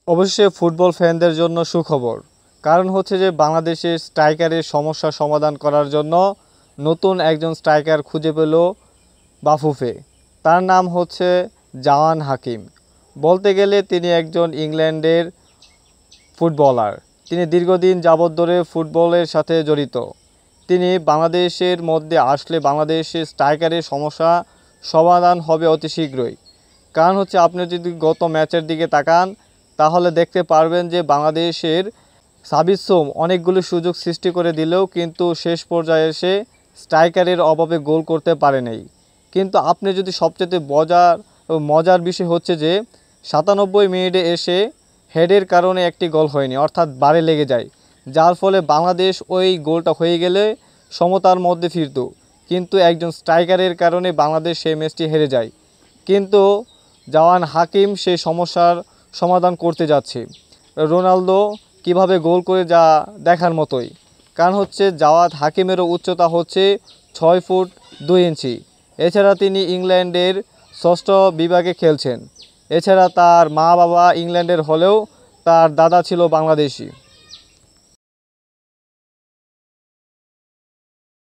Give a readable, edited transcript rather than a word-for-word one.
অবশ্যই ফুটবল ফ্যানদের জন্য সুখবর। কারণ হচ্ছে যে বাংলাদেশের স্ট্রাইকারের সমস্যা সমাধান করার জন্য নতুন একজন স্ট্রাইকার খুঁজে পেল বাফুফে। তার নাম হচ্ছে জাওয়ান হাকিম। বলতে গেলে তিনি একজন ইংল্যান্ডের ফুটবলার। তিনি দীর্ঘদিন যাবৎ ধরে ফুটবলের সাথে জড়িত। তিনি বাংলাদেশের মধ্যে আসলে বাংলাদেশের স্ট্রাইকারের সমস্যা সমাধান হবে অতি শীঘ্রই। কারণ হচ্ছে আপনি যদি গত ম্যাচের দিকে তাকান তাহলে দেখতে পারবেন যে বাংলাদেশের সাবির সোম অনেকগুলো সুযোগ সৃষ্টি করে দিলেও কিন্তু শেষ পর্যায়ে এসে স্ট্রাইকারের অভাবে গোল করতে পারে নাই। কিন্তু আপনি যদি সবচেয়ে মজার বিষয় হচ্ছে যে ৯৭ মিনিটে এসে হেডের কারণে একটি গোল হয়নি, অর্থাৎ বারে লেগে যায়, যার ফলে বাংলাদেশ ওই গোলটা হয়ে গেলে সমতার মধ্যে ফিরত। কিন্তু একজন স্ট্রাইকারের কারণে বাংলাদেশ সেই ম্যাচটি হেরে যায়। কিন্তু জাওয়ান হাকিম সেই সমস্যার সমাধান করতে যাচ্ছে। রোনালদো কিভাবে গোল করে যা দেখার মতোই। কারণ হচ্ছে জাওয়ান হাকিমেরও উচ্চতা হচ্ছে ৬ ফুট ২ ইঞ্চি। এছাড়া তিনি ইংল্যান্ডের ষষ্ঠ বিভাগে খেলছেন। এছাড়া তার মা বাবা ইংল্যান্ডের হলেও তার দাদা ছিল বাংলাদেশি।